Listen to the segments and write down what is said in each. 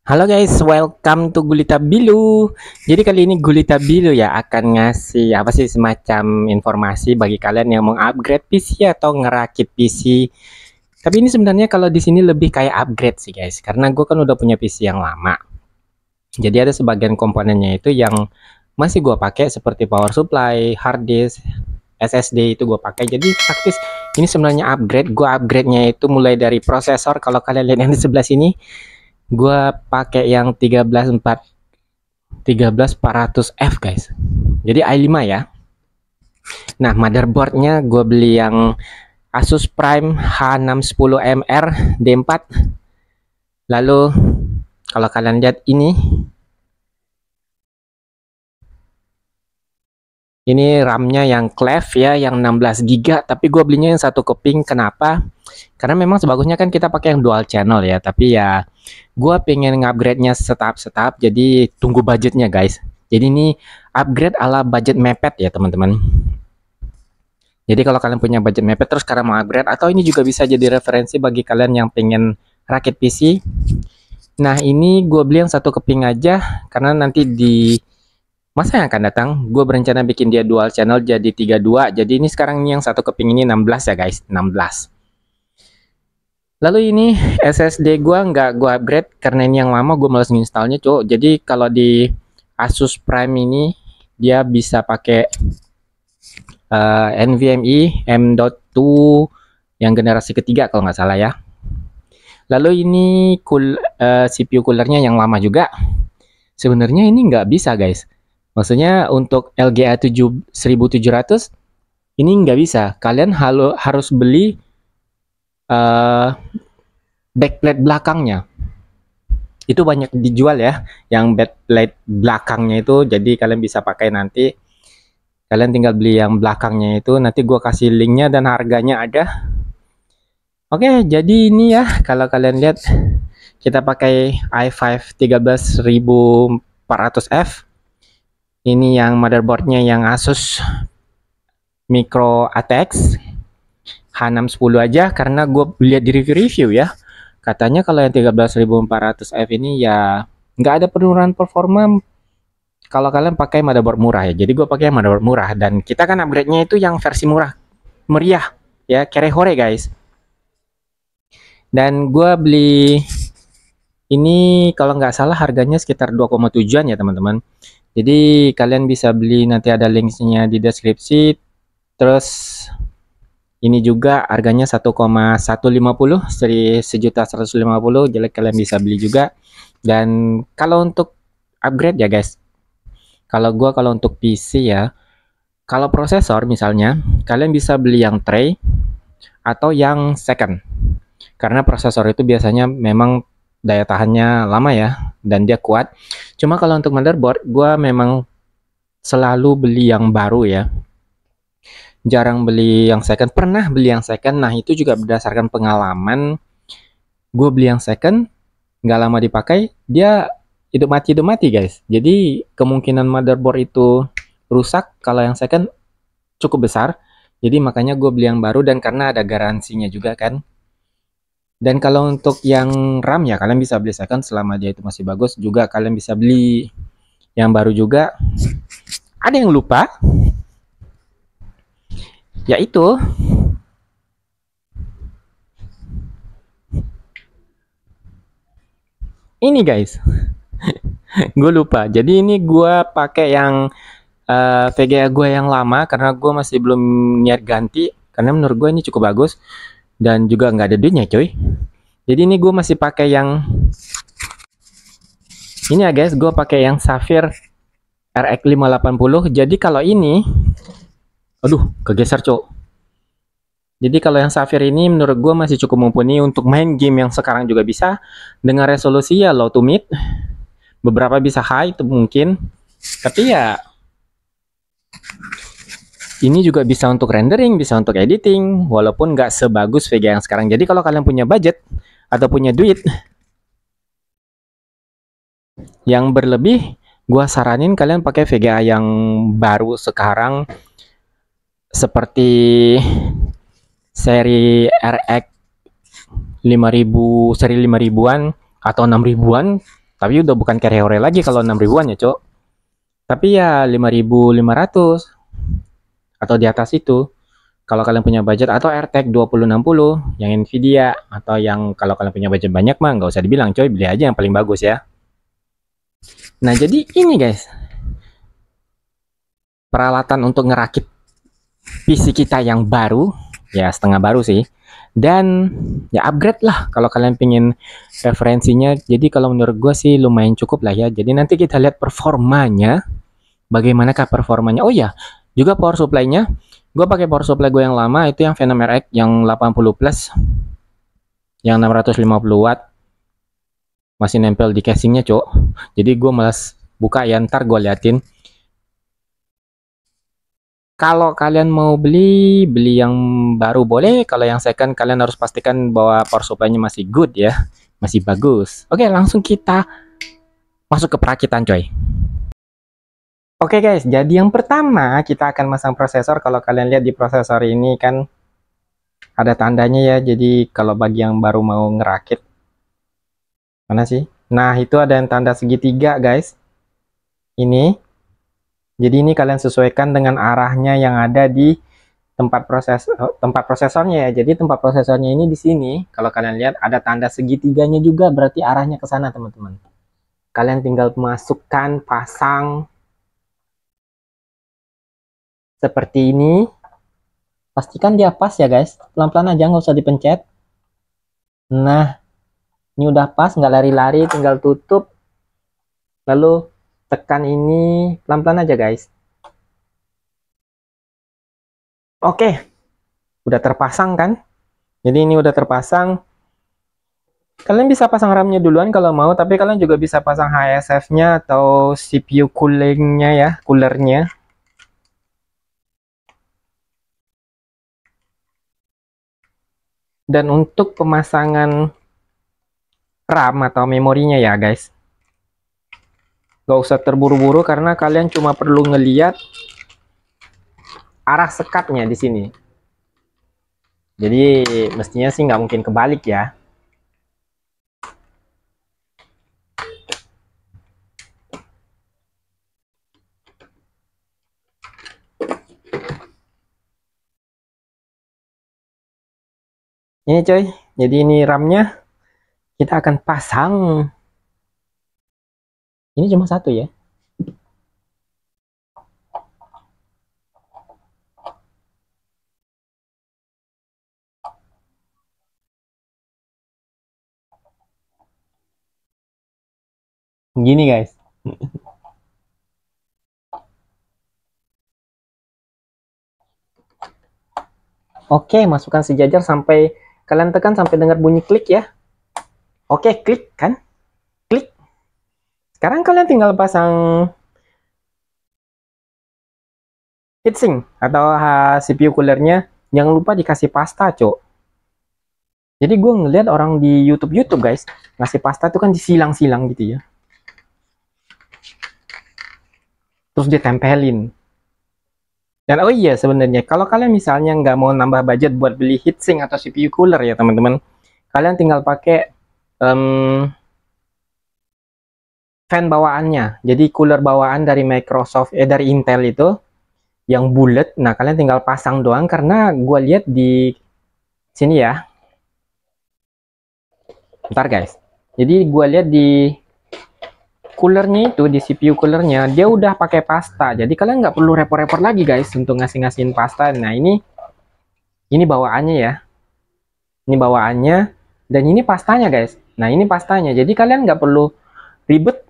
Halo guys, welcome to Gulita Bilu. Jadi kali ini Gulita Bilu ya akan ngasih apa sih semacam informasi bagi kalian yang mau upgrade PC atau ngerakit PC. Tapi ini sebenarnya kalau di sini lebih kayak upgrade sih guys, karena gue kan udah punya PC yang lama. Jadi ada sebagian komponennya itu yang masih gue pakai seperti power supply, hard disk, SSD itu gue pakai. Jadi praktis ini sebenarnya upgrade. Gue upgrade-nya itu mulai dari prosesor. Kalau kalian lihat yang di sebelah sini, gua pakai yang 13400F guys. Jadi i5 ya. Nah, motherboardnya gue beli yang Asus Prime H610MR D4. Lalu kalau kalian lihat ini RAM-nya yang Cleve ya, yang 16 GB, tapi gue belinya yang satu keping. Kenapa? Karena memang sebagusnya kan kita pakai yang dual channel ya, tapi ya gue pengen ngupgrade-nya setahap-setahap, jadi tunggu budgetnya guys. Jadi ini upgrade ala budget mepet ya teman-teman. Jadi kalau kalian punya budget mepet terus sekarang mau upgrade, atau ini juga bisa jadi referensi bagi kalian yang pengen rakit PC. Nah ini gue beli yang satu keping aja, karena nanti di masa yang akan datang gue berencana bikin dia dual channel jadi 32. Jadi ini sekarang yang satu keping ini 16 ya guys, 16. Lalu ini SSD gue nggak gue upgrade karena ini yang lama, gue males nginstalnya cok. Jadi kalau di Asus Prime ini dia bisa pakai NVMe M.2 yang generasi ketiga kalau nggak salah ya. Lalu ini CPU coolernya yang lama juga. Sebenarnya ini nggak bisa guys. Maksudnya untuk LGA 1700 ini nggak bisa. Kalian harus beli backplate belakangnya. Itu banyak dijual ya, yang backplate belakangnya itu. Jadi kalian bisa pakai nanti. Kalian tinggal beli yang belakangnya itu. Nanti gue kasih linknya dan harganya ada. Oke, jadi ini ya kalau kalian lihat kita pakai i5 13400F. Ini yang motherboardnya yang Asus Micro ATX H610 aja, karena gue lihat di review-review ya. Katanya kalau yang 13400F ini ya nggak ada penurunan performa kalau kalian pakai motherboard murah ya. Jadi gue pakai motherboard murah, dan kita kan upgrade-nya itu yang versi murah, meriah ya, Kerehore guys. Dan gue beli ini kalau nggak salah harganya sekitar 2,7an ya teman-teman. Jadi kalian bisa beli, nanti ada linknya di deskripsi. Terus ini juga harganya 1,150, sejuta 150. Jadi kalian bisa beli juga. Dan kalau untuk upgrade ya guys, kalau untuk PC ya, kalau prosesor misalnya kalian bisa beli yang tray atau yang second, karena prosesor itu biasanya memang daya tahannya lama ya dan dia kuat. Cuma kalau untuk motherboard gue memang selalu beli yang baru ya, jarang beli yang second. Pernah beli yang second, nah itu juga berdasarkan pengalaman. Gue beli yang second, nggak lama dipakai dia hidup mati guys. Jadi kemungkinan motherboard itu rusak kalau yang second cukup besar. Jadi makanya gue beli yang baru, dan karena ada garansinya juga kan. Dan kalau untuk yang RAM ya kalian bisa beli second selama dia itu masih bagus. Juga kalian bisa beli yang baru juga. Ada yang lupa, yaitu ini guys. Gue lupa. Jadi ini gue pakai yang VGA gue yang lama, karena gue masih belum niat ganti, karena menurut gue ini cukup bagus dan juga nggak ada duitnya coy. Jadi ini gue masih pakai yang ini ya guys, gue pakai yang Sapphire RX 580. Jadi kalau ini, aduh kegeser cok. Jadi kalau yang Sapphire ini menurut gue masih cukup mumpuni untuk main game yang sekarang juga bisa dengan resolusi ya low to mid. Beberapa bisa high itu mungkin, tapi ya ini juga bisa untuk rendering, bisa untuk editing, walaupun nggak sebagus VGA yang sekarang. Jadi kalau kalian punya budget atau punya duit yang berlebih, gua saranin kalian pakai VGA yang baru sekarang, seperti seri RX 5000, seri 5000-an atau 6000-an. Tapi udah bukan carry hore lagi kalau 6 ribuan ya, Cok. Tapi ya 5.500 atau di atas itu. Kalau kalian punya budget, atau RTX 2060 yang Nvidia, atau yang kalau kalian punya budget banyak mah nggak usah dibilang coy, beli aja yang paling bagus ya. Nah jadi ini guys, peralatan untuk ngerakit PC kita yang baru, ya setengah baru sih, dan ya upgrade lah kalau kalian pingin referensinya. Jadi kalau menurut gue sih lumayan cukup lah ya. Jadi nanti kita lihat performanya, bagaimanakah performanya. Oh ya, juga power supply-nya. Gue pakai power supply gue yang lama, itu yang Venom RX yang 80 plus, yang 650 watt. Masih nempel di casingnya, cok. Jadi gue malas buka ya, ntar gue liatin. Kalau kalian mau beli yang baru boleh. Kalau yang second, kalian harus pastikan bahwa power supply-nya masih good ya. Masih bagus. Oke, langsung kita masuk ke perakitan, coy. Oke guys, jadi yang pertama kita akan masang prosesor. Kalau kalian lihat di prosesor ini kan ada tandanya ya. Jadi kalau bagi yang baru mau ngerakit, mana sih? Nah itu ada yang tanda segitiga guys. Ini. Jadi ini kalian sesuaikan dengan arahnya yang ada di tempat prosesornya ya. Jadi tempat prosesornya ini di sini. Kalau kalian lihat ada tanda segitiganya juga, berarti arahnya ke sana teman-teman. Kalian tinggal masukkan, pasang seperti ini. Pastikan dia pas ya guys. Pelan-pelan aja, nggak usah dipencet. Nah, ini udah pas, nggak lari-lari, tinggal tutup. Lalu tekan ini pelan-pelan aja guys. Oke, udah terpasang kan? Jadi ini udah terpasang. Kalian bisa pasang RAM-nya duluan kalau mau, tapi kalian juga bisa pasang HSF-nya atau CPU cooling-nya ya, coolernya. Dan untuk pemasangan RAM atau memorinya ya guys, gak usah terburu-buru karena kalian cuma perlu ngeliat arah sekatnya di sini. Jadi mestinya sih nggak mungkin kebalik ya. Ini coy, jadi ini RAM-nya kita akan pasang. Ini cuma satu ya. Gini guys. Oke, masukkan sejajar sampai kalian tekan sampai dengar bunyi klik ya. Oke, klik kan? Klik. Sekarang kalian tinggal pasang heatsink atau CPU coolernya. Jangan lupa dikasih pasta, cok. Jadi gue ngeliat orang di YouTube guys, ngasih pasta itu kan disilang-silang gitu ya. Terus ditempelin. Dan oh iya sebenarnya kalau kalian misalnya nggak mau nambah budget buat beli heatsink atau CPU cooler ya teman-teman, kalian tinggal pakai fan bawaannya. Jadi cooler bawaan dari dari Intel itu yang bulat. Nah kalian tinggal pasang doang karena gue lihat di sini ya. Bentar guys. Jadi gue lihat di coolernya itu, di CPU coolernya dia udah pakai pasta. Jadi kalian nggak perlu repot-repot lagi guys untuk ngasihin pasta. Nah ini bawaannya ya. Ini bawaannya dan ini pastanya guys. Nah ini pastanya. Jadi kalian nggak perlu ribet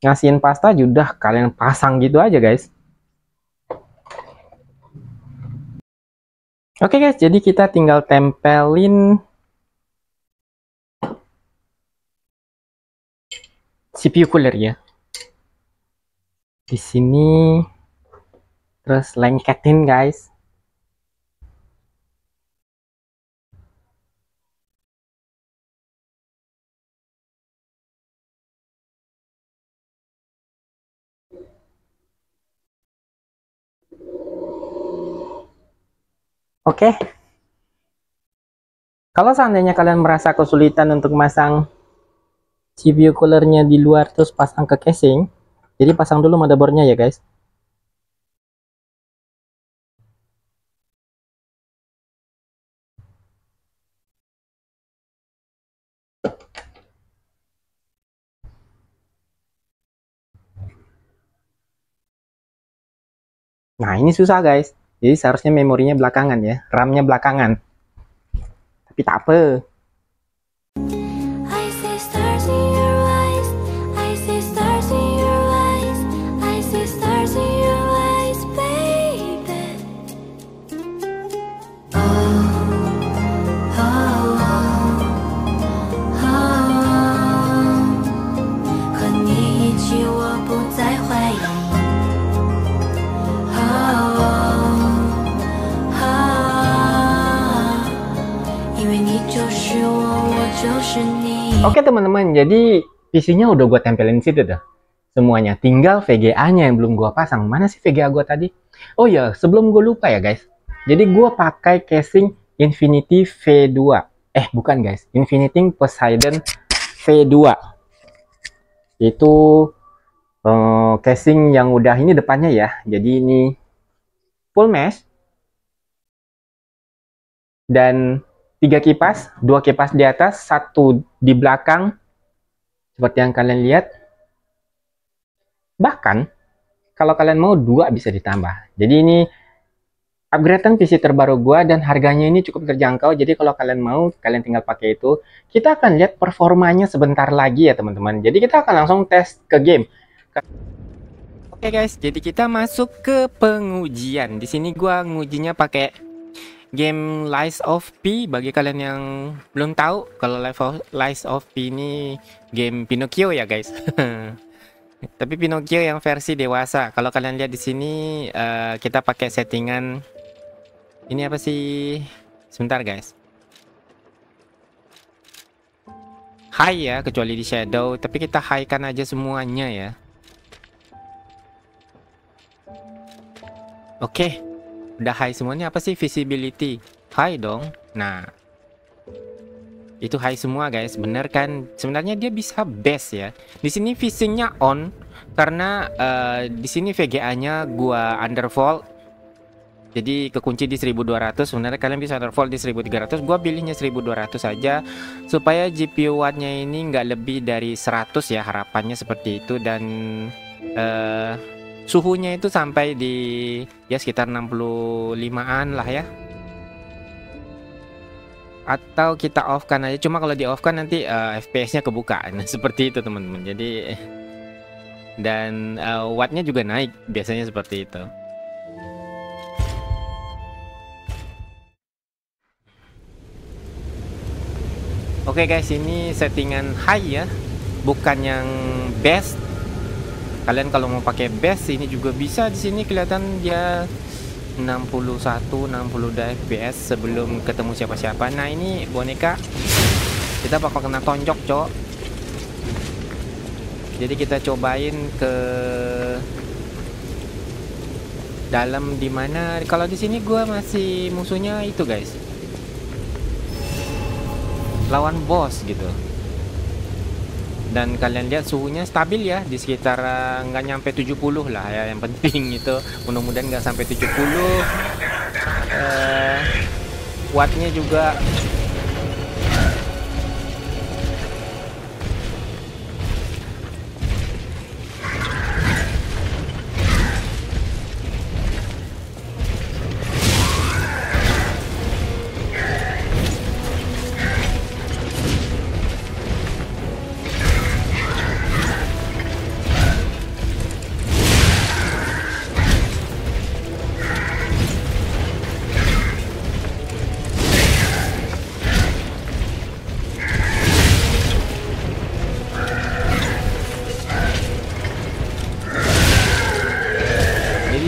ngasihin pasta, udah kalian pasang gitu aja guys. Oke guys, jadi kita tinggal tempelin CPU cooler ya di sini, terus lengketin guys. Oke. Kalau seandainya kalian merasa kesulitan untuk masang CPU coolernya di luar terus pasang ke casing. Jadi pasang dulu motherboardnya ya guys. Nah ini susah guys. Jadi seharusnya memorinya belakangan ya, RAM-nya belakangan. Tapi tak apa. I see stars in your eyes. I see stars in your eyes. I see stars in your eyes, baby. Oh, oh, oh, oh. 和你一起，我不再怀疑。Oh, oh, 因为你就是我，我就是你。 Oke teman-teman, jadi PC-nya udah gue tempelin situ dah. Semuanya, tinggal VGA-nya yang belum gue pasang. Mana sih VGA gue tadi? Oh ya, sebelum gue lupa ya guys. Jadi gue pakai casing Infinity V2. Bukan guys, Infinity Poseidon V2. Itu casing yang udah ini depannya ya. Jadi ini full mesh. Dan 3 kipas, 2 kipas di atas, 1 di belakang, seperti yang kalian lihat. Bahkan, kalau kalian mau 2 bisa ditambah. Jadi ini upgradean PC terbaru gua dan harganya ini cukup terjangkau. Jadi kalau kalian mau, kalian tinggal pakai itu. Kita akan lihat performanya sebentar lagi ya teman-teman. Jadi kita akan langsung tes ke game. Oke guys, jadi kita masuk ke pengujian. Di sini gua ngujinya pakai game Lies of P. Bagi kalian yang belum tahu, kalau Lies of P ini game Pinocchio ya guys. Tapi Pinocchio yang versi dewasa. Kalau kalian lihat di sini kita pakai settingan ini apa sih? Sebentar guys. High ya, kecuali di shadow, tapi kita high kan aja semuanya ya. Oke. Udah high semuanya. Apa sih visibility? High dong. Nah, itu high semua guys, bener kan? Sebenarnya dia bisa best ya. Di sini visinya on karena di sini VGA-nya gua undervolt. Jadi kekunci di 1200. Sebenarnya kalian bisa undervolt di 1300. Gua pilihnya 1200 saja supaya GPU wattnya ini nggak lebih dari 100 ya, harapannya seperti itu. Dan suhunya itu sampai di ya sekitar 65-an lah ya. Atau kita off kan aja. Cuma kalau di off kan nanti FPS-nya kebuka. Nah, seperti itu teman-teman. Jadi dan wattnya juga naik biasanya seperti itu. Oke guys, ini settingan high ya, bukan yang best. Kalian kalau mau pakai best ini juga bisa. Di sini kelihatan dia 61 60 fps sebelum ketemu siapa-siapa. Nah, ini boneka kita bakal kena tonjok, cok. Jadi kita cobain ke dalam di mana. Kalau di sini gua masih musuhnya itu, guys. Lawan bos gitu. Dan kalian lihat suhunya stabil ya, di sekitar nggak nyampe 70 lah ya. Yang penting itu mudah-mudahan nggak sampai 70. Wattnya juga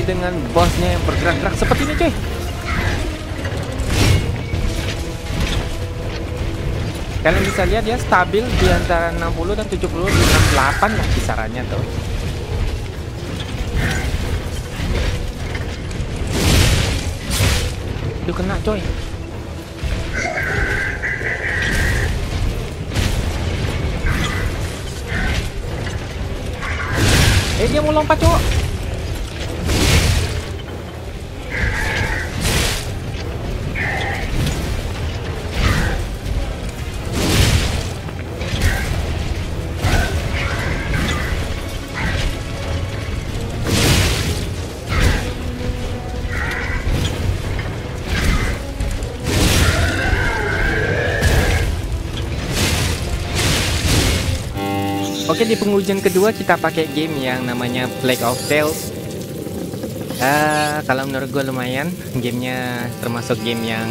dengan bosnya yang bergerak-gerak seperti ini, cuy. Kalian bisa lihat ya, stabil di antara 60 dan 70, 68 lah kisarannya tuh. Duh, kena coy. Dia mau lompat, cowok. Oke, di pengujian kedua kita pakai game yang namanya Plague of Tales. Kalau menurut gue lumayan, gamenya termasuk game yang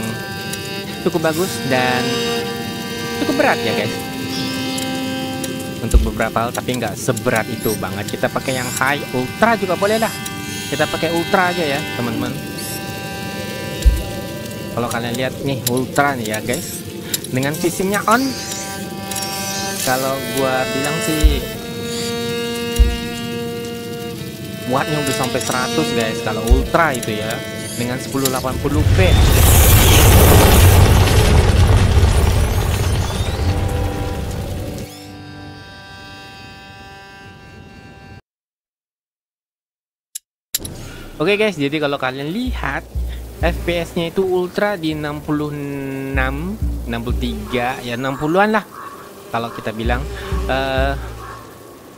cukup bagus dan cukup berat ya guys. Untuk beberapa hal, tapi nggak seberat itu banget. Kita pakai yang high, ultra juga boleh lah. Kita pakai ultra aja ya teman-teman. Kalau kalian lihat nih ultra nih ya guys, dengan sistemnya on. Kalau gua bilang sih wattnya udah sampai 100 guys kalau ultra itu ya, dengan 1080p. Oke guys, jadi kalau kalian lihat FPS-nya itu ultra di 66, 63 ya 60-an lah. Kalau kita bilang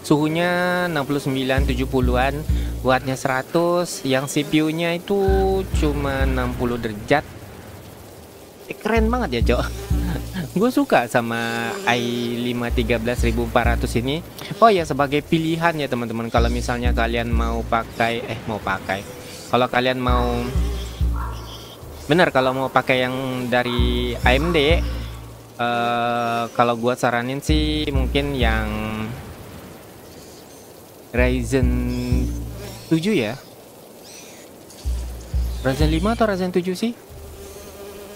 suhunya 69 70-an, wattnya 100, yang CPU-nya itu cuma 60 derajat. Keren banget ya, Cok. Gue suka sama i5 13400 ini. Oh ya, sebagai pilihan ya teman-teman, kalau misalnya kalian mau pakai kalau kalian mau kalau mau pakai yang dari AMD, kalau gua saranin sih mungkin yang Ryzen 7 ya. Ryzen 5 atau Ryzen 7 sih?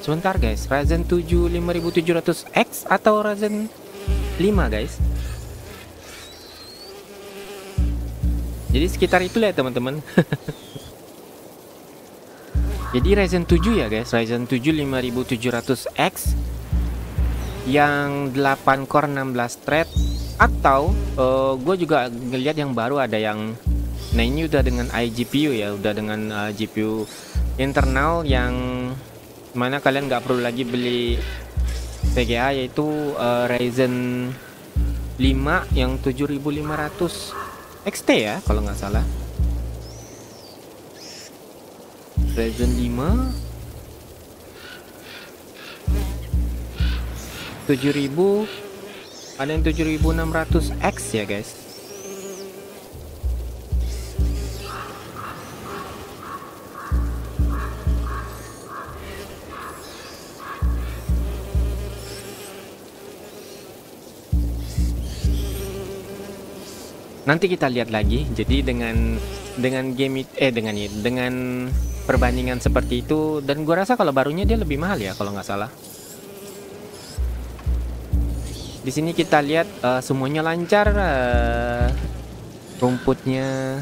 Sebentar guys, Ryzen 7 5700X atau Ryzen 5 guys. Jadi sekitar itulah ya teman-teman. Jadi Ryzen 7 ya guys, Ryzen 7 5700X yang 8 core 16 thread, atau gue juga ngeliat yang baru ada yang, nah ini udah dengan iGPU ya, udah dengan GPU internal yang mana kalian nggak perlu lagi beli VGA, yaitu Ryzen 5 yang 7500 XT ya kalau nggak salah. Ryzen 5 7000, ada yang 7600X ya guys. Nanti kita lihat lagi. Jadi dengan game dengan perbandingan seperti itu, dan gua rasa kalau barunya dia lebih mahal ya kalau nggak salah. Di sini kita lihat semuanya lancar, rumputnya,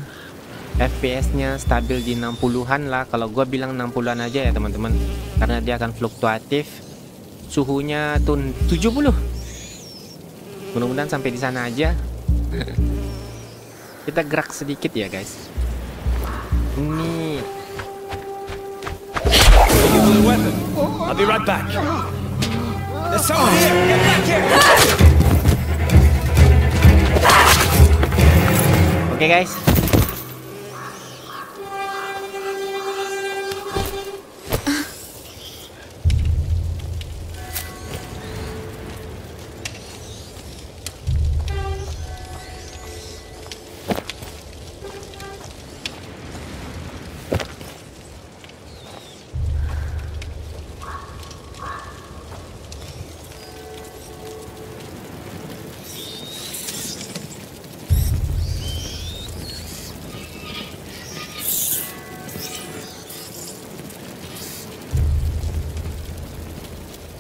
FPS-nya stabil di 60-an lah. Kalau gua bilang 60-an aja ya teman-teman, karena dia akan fluktuatif. Suhunya tuh 70. Mudah-mudahan sampai di sana aja. Kita gerak sedikit ya guys. Ini I'll be right back. There's someone here. Get back here. Oke guys.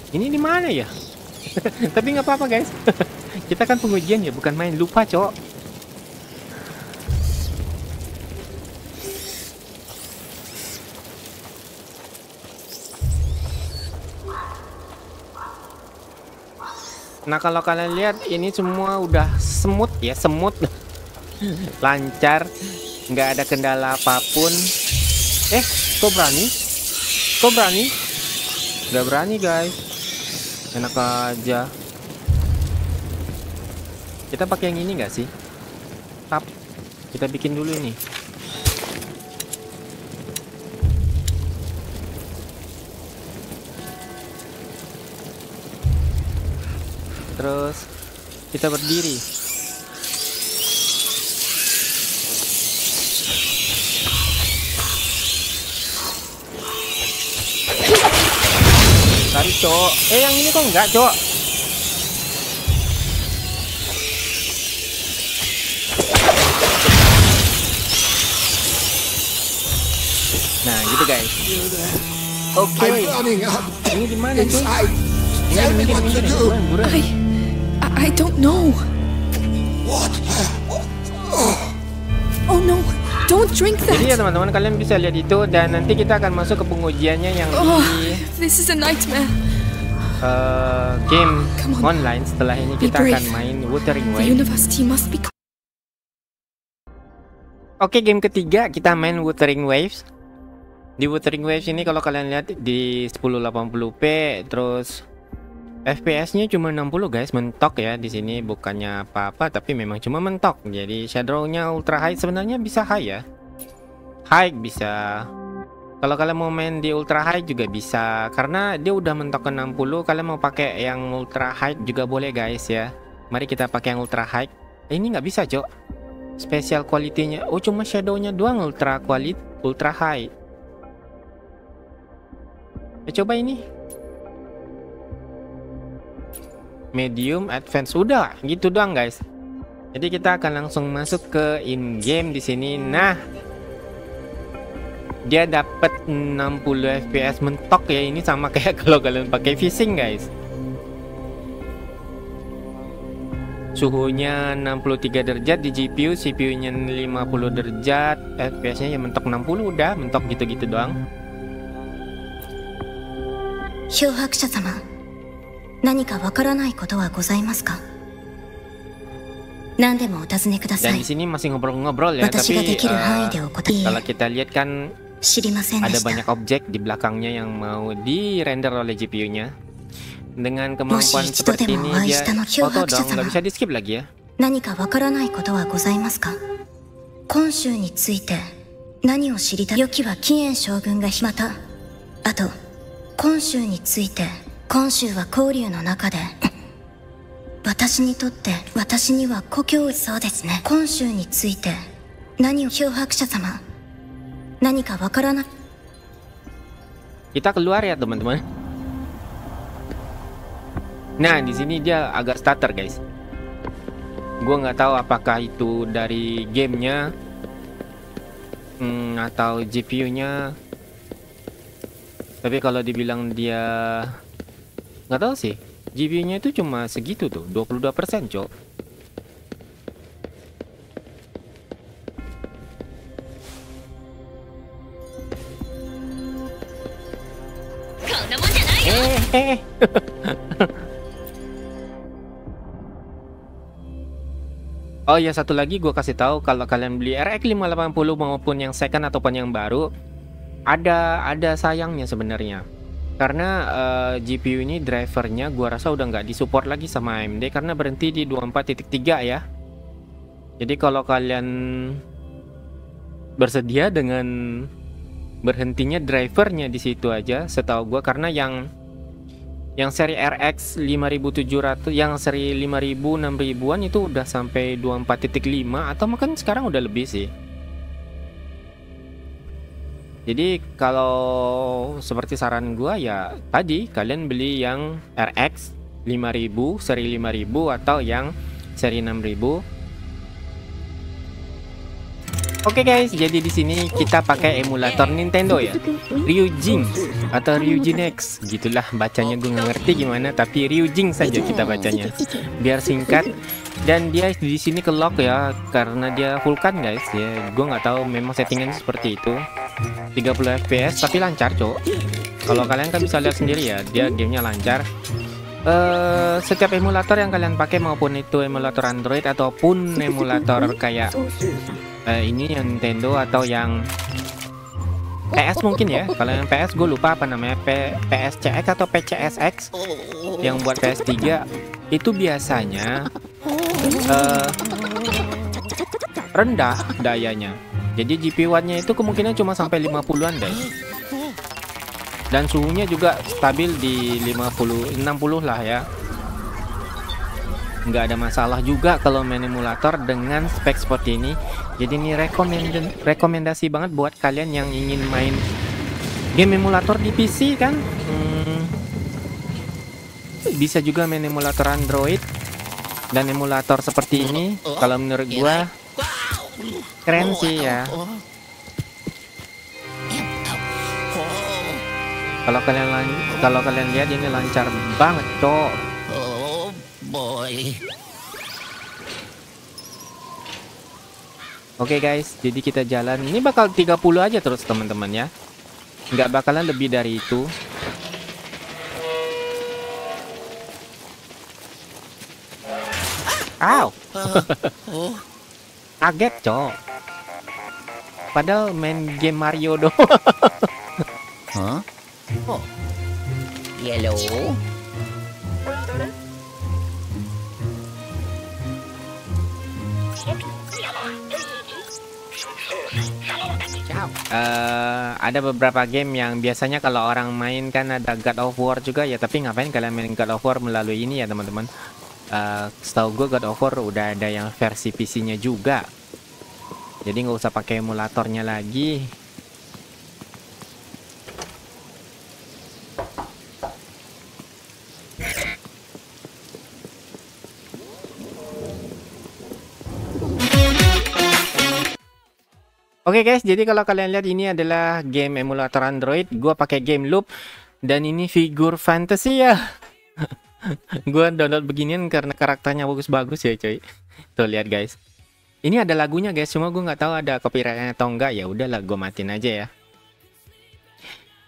Ini di mana ya? Tapi nggak apa-apa guys. Kita kan pengujian ya, bukan main, lupa cowok. Nah kalau kalian lihat ini semua udah semut ya, semut. lancar, nggak ada kendala apapun. Kok berani? Kok berani? Nggak berani guys, enak aja. Kita pakai yang ini nggak sih? Tap, kita bikin dulu ini. Terus kita berdiri. Tarik cok. Yang ini kok enggak cok? Nah gitu guys. Oke. I'm running up Ini gimana cuy? inside. Tell me what to do. Buruan. I don't know. What? Oh no, don't drink Jadi ya that. teman-teman, kalian bisa lihat itu, dan nanti kita akan masuk ke pengujiannya yang Oh, di this is a nightmare. game Come on. online. Setelah ini Be kita akan brave. main Wuthering The Waves. university must be. Oke, game ketiga kita main Wuthering Waves. Di Wuthering Waves ini kalau kalian lihat di 1080p, terus FPS-nya cuma 60 guys, mentok ya di sini, bukannya apa-apa tapi memang cuma mentok. Jadi shadow-nya ultra high, sebenarnya bisa high ya. High bisa. Kalau kalian mau main di ultra high juga bisa, karena dia udah mentok ke 60. Kalian mau pakai yang ultra high juga boleh guys ya. Mari kita pakai yang ultra high. Ini nggak bisa, Cok. Special quality-nya. Oh, cuma shadow-nya doang ultra quality, ultra high. Coba ini. Medium, advance, udah gitu doang guys. Jadi kita akan langsung masuk ke in game di sini. Nah, dia dapat 60 fps mentok ya. Ini sama kayak kalau kalian pakai fishing guys. Suhunya 63 derajat di GPU, CPU-nya 50 derajat, FPS-nya ya mentok 60, udah mentok gitu-gitu doang. 漂白者様、何かわからないことはございますか？何でもお尋ねくださ Dan い di。sini masih ngobrol-ngobrol ya, 私が tapi できる範囲でお答え。いい kalau kita lihat kan 知りませんで ada した banyak。objek di belakangnya yang mau di render oleh GPU-nya. Dengan kemampuan Moshi seperti ichido ini demo dia waishita no auto hyohakusha dong, nggak sama. bisa di skip lagi ya. 何かわからないことはございますか？今週について何を知りたい？良きは紀元将軍がまた、あと今週について、今週は交流の中で私にとって私には故郷、そうですね。今週について何を、漂白者様、何かわからない。 Kita keluar ya teman-teman. Nah di sini dia agak stutter guys. Gua nggak tahu apakah itu dari gamenya atau GPU-nya. Tapi kalau dibilang dia nggak tahu sih. GPU-nya itu cuma segitu tuh, 22% cok. Oh ya, satu lagi gue kasih tahu, kalau kalian beli RX 580 maupun yang second ataupun yang baru, ada sayangnya sebenarnya. Karena GPU ini drivernya gua rasa udah nggak disupport lagi sama AMD karena berhenti di 24.3 ya. Jadi kalau kalian bersedia dengan berhentinya drivernya di situ aja, setahu gua, karena yang seri RX 5700, yang seri 5000, 6000-an itu udah sampai 24.5 atau mungkin sekarang udah lebih sih. Jadi kalau seperti saran gua ya tadi, kalian beli yang RX 5000, seri 5000 atau yang seri 6000. Oke guys, jadi di sini kita pakai emulator Nintendo ya, Ryujin atau Ryujin X, gitulah bacanya, gue nggak ngerti gimana, tapi Ryujin saja kita bacanya, biar singkat. Dan dia di sini ke lock ya, karena dia Vulkan guys ya, gue nggak tahu memang settingannya seperti itu. 30 fps tapi lancar cok. Kalau kalian kan bisa lihat sendiri ya, dia gamenya lancar. Setiap emulator yang kalian pakai, maupun itu emulator Android ataupun emulator kayak ini yang Nintendo atau yang PS mungkin ya. Kalau yang PS gue lupa apa namanya, PSCX atau PCSX yang buat PS3 itu biasanya rendah dayanya. Jadi GPU wattnya itu kemungkinan cuma sampai 50-an deh. Dan suhunya juga stabil di 50-60 lah ya. Nggak ada masalah juga kalau main emulator dengan spek seperti ini. Jadi ini rekomendasi banget buat kalian yang ingin main game emulator di PC kan. Bisa juga main emulator Android dan emulator seperti ini. Kalau menurut gua keren sih ya. Kalau kalian lihat ini lancar banget, cok. Oh boy. Oke guys, jadi kita jalan. Ini bakal 30 aja terus teman-teman ya. Nggak bakalan lebih dari itu. Aw. Kaget, cok. Padahal main game Mario doang. Huh? Oh. Yellow. Ada beberapa game yang biasanya kalau orang main kan ada God of War juga ya, tapi ngapain kalian main God of War melalui ini ya teman-teman? Setahu gue God of War udah ada yang versi PC-nya juga, jadi nggak usah pakai emulatornya lagi. Oke guys, jadi kalau kalian lihat ini adalah game emulator Android. Gua pakai game loop dan ini figur fantasy ya. Gua download beginian karena karakternya bagus-bagus ya coy. Tuh lihat guys. Ini ada lagunya guys, cuma gue nggak tahu ada copyrightnya atau enggak. Ya udahlah, gue matiin aja ya.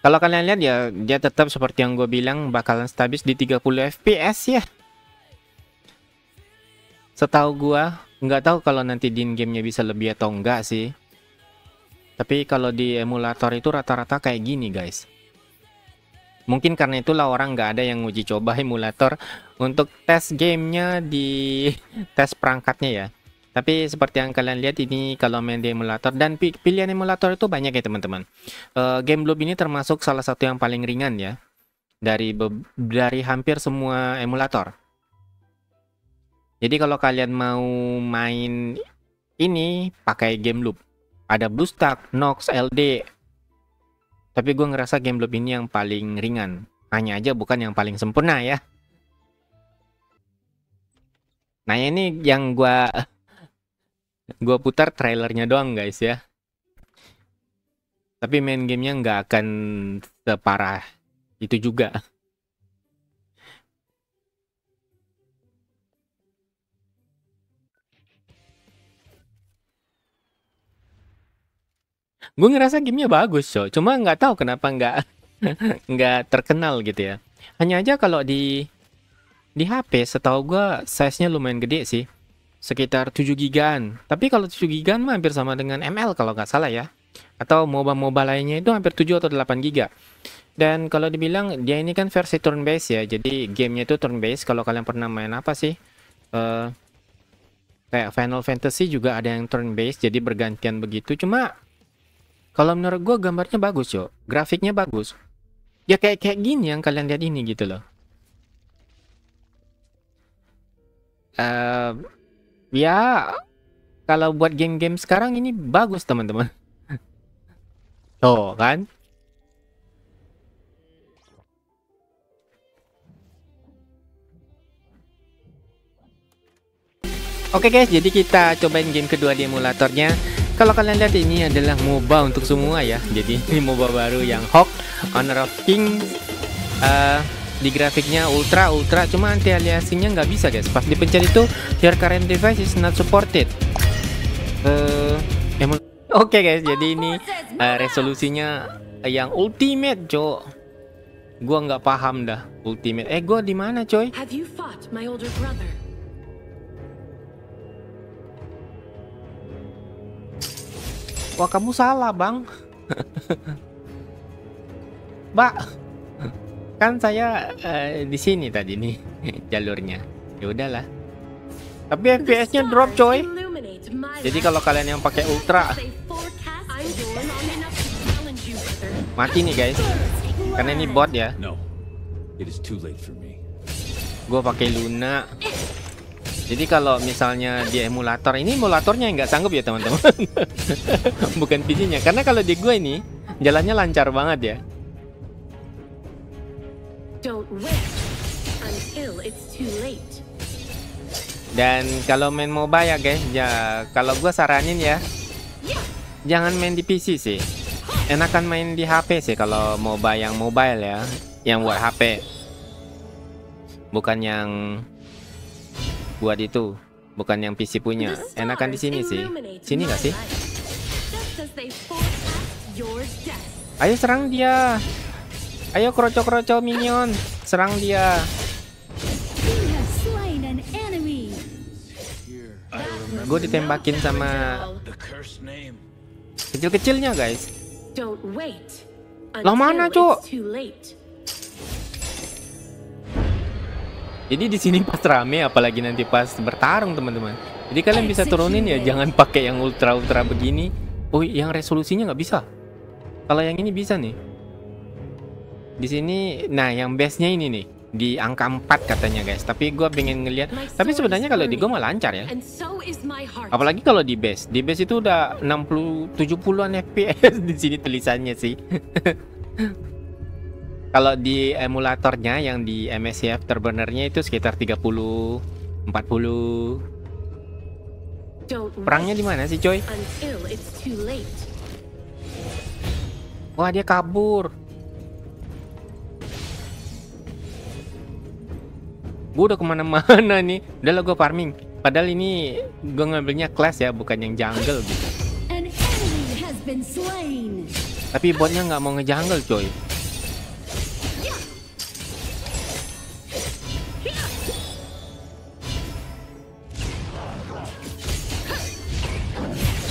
Kalau kalian lihat ya, dia tetap seperti yang gue bilang bakalan stabil di 30 FPS ya. Setahu gua, nggak tahu kalau nanti di gamenya bisa lebih atau enggak sih. Tapi kalau di emulator itu rata-rata kayak gini guys. Mungkin karena itulah orang nggak ada yang uji coba emulator untuk tes gamenya di tes perangkatnya ya. Tapi seperti yang kalian lihat ini kalau main di emulator, dan pilihan emulator itu banyak ya teman-teman. Game Loop ini termasuk salah satu yang paling ringan ya. Dari hampir semua emulator. Jadi kalau kalian mau main ini pakai Game Loop. Ada BlueStack, Nox, LD. Tapi gue ngerasa Game Loop ini yang paling ringan. Hanya aja bukan yang paling sempurna ya. Nah ini yang gue putar trailernya doang guys ya. Tapi main gamenya nggak akan separah itu juga. Gue ngerasa gamenya bagus, cuma nggak tahu kenapa nggak terkenal gitu ya. Hanya aja kalau di HP, setahu gue size-nya lumayan gede sih, sekitar 7 gigaan. Tapi kalau 7 gigaan mah hampir sama dengan ML kalau nggak salah ya. Atau MOBA lainnya itu hampir 7 atau 8 giga. Dan kalau dibilang dia ini kan versi turn based ya, jadi gamenya itu turn based. Kalau kalian pernah main apa sih? Kayak Final Fantasy juga ada yang turn based, jadi bergantian begitu. Cuma kalau menurut gue gambarnya bagus yo, grafiknya bagus. Ya kayak gini yang kalian lihat ini gitu loh. Ya kalau buat game-game sekarang ini bagus teman-teman. Tuh kan. Oke guys, jadi kita cobain game kedua di emulatornya. Kalau kalian lihat ini adalah MOBA untuk semua ya. Jadi ini MOBA baru yang Hawk, Honor of Kings. Di grafiknya ultra, cuma anti aliasingnya nggak bisa guys. Pas dipencet itu your current device is not supported. Oke guys, jadi ini resolusinya yang ultimate, cok. Gua nggak paham dah ultimate. Gua di mana, coy? Have you fought my older brother? Wah, kamu salah, Bang. Mbak, kan saya di sini tadi nih jalurnya. Ya udahlah. Tapi FPS-nya drop, coy. Jadi kalau kalian yang pakai ultra mati nih, guys. Karena ini bot ya. No, it is too late for me. Gue pakai Luna. Jadi kalau misalnya di emulator, ini emulatornya yang nggak sanggup ya teman-teman. Bukan PC-nya. Karena kalau di gue ini jalannya lancar banget ya. Don't wait until it's too late. Dan kalau main MOBA ya guys, ya kalau gue saranin ya, jangan main di PC sih. Enakan main di HP sih kalau MOBA yang mobile ya, yang buat HP. Bukan yang buat itu, bukan yang PC punya. Enakan di sini sih. Sini nggak sih? Ayo serang dia. Ayo kroco-kroco minion, serang dia. Gue ditembakin sama kecil-kecilnya guys. Lah mana, Cuk? Jadi di sini pas rame, apalagi nanti pas bertarung teman-teman. Jadi kalian bisa turunin ya, jangan pakai yang ultra begini. Oh, yang resolusinya nggak bisa. Kalau yang ini bisa nih. Di sini, nah yang base-nya ini nih di angka 4 katanya guys. Tapi gue pengen ngeliat. Tapi sebenarnya kalau di gue mah lancar ya. Apalagi kalau di base. Di base itu udah 60-70an FPS di sini tulisannya sih. Kalau di emulatornya yang di MSI Afterburner-nya itu sekitar 30-40. Perangnya di mana sih, coy? Wah, dia kabur. Gue udah kemana-mana nih. Udah lah gue farming. Padahal ini gue ngambilnya class ya, bukan yang jungle gitu. Tapi botnya nggak mau ngejungle, coy.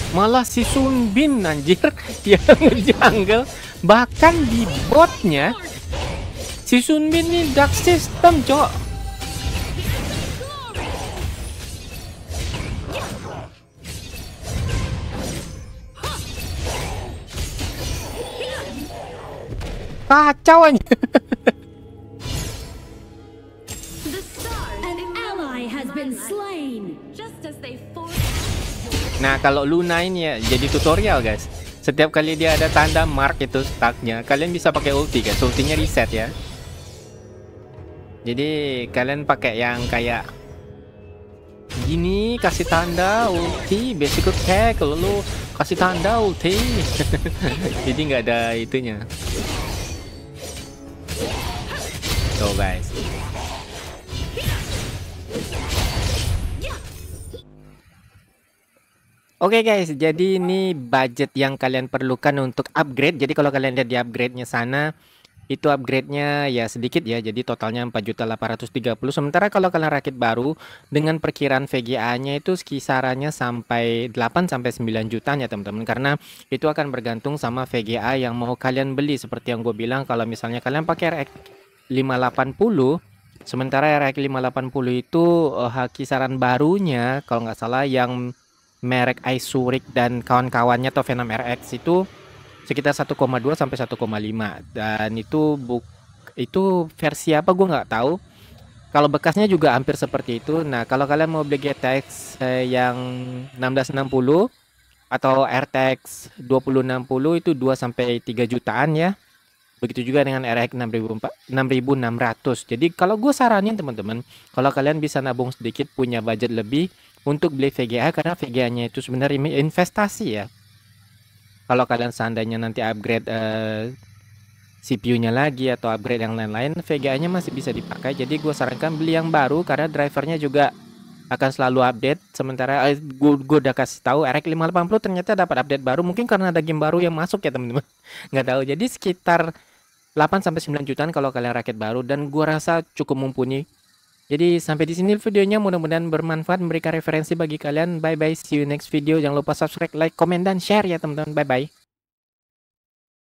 Malah si Sun Bin anjir yang ngejungle. Bahkan di botnya si Sun Bin ini dark system, cok. Kacau aja. Nah, kalau Luna ini ya jadi tutorial guys. Setiap kali dia ada tanda mark itu stacknya, kalian bisa pakai ulti guys. Ultinya reset ya. Jadi kalian pakai yang kayak gini, kasih tanda ulti, basic attack, lalu kasih tanda ulti. Jadi nggak ada itunya. Tuh guys. Oke guys, jadi ini budget yang kalian perlukan untuk upgrade. Jadi kalau kalian lihat di upgrade-nya sana, itu upgrade-nya ya sedikit ya. Jadi totalnya 4.830. Sementara kalau kalian rakit baru dengan perkiraan VGA-nya itu kisarannya sampai 8-9 jutaan ya teman-teman. Karena itu akan bergantung sama VGA yang mau kalian beli. Seperti yang gue bilang, kalau misalnya kalian pakai RX 580, sementara RX 580 itu kisaran barunya kalau nggak salah yang merek Isurik dan kawan-kawannya atau Venom RX itu sekitar 1,2 sampai 1,5, dan itu versi apa gue nggak tahu. Kalau bekasnya juga hampir seperti itu. Nah, kalau kalian mau beli GTX yang 1660 atau RTX 2060 itu 2 sampai 3 jutaan ya. Begitu juga dengan RX 6600. Jadi kalau gue saranin teman-teman, kalau kalian bisa nabung sedikit, punya budget lebih untuk beli VGA, karena VGA-nya itu sebenarnya investasi ya. Kalau kalian seandainya nanti upgrade CPU-nya lagi atau upgrade yang lain-lain, VGA-nya masih bisa dipakai. Jadi gue sarankan beli yang baru karena drivernya juga akan selalu update. Sementara gue udah kasih tahu RX 580 ternyata dapat update baru, mungkin karena ada game baru yang masuk ya teman-teman. Nggak tahu. Jadi sekitar 8 sampai 9 jutaan kalau kalian rakyat baru, dan gua rasa cukup mumpuni. Jadi sampai di sini videonya, mudah-mudahan bermanfaat, memberikan referensi bagi kalian. Bye bye, see you next video. Jangan lupa subscribe, like, komen, dan share ya teman-teman. Bye bye.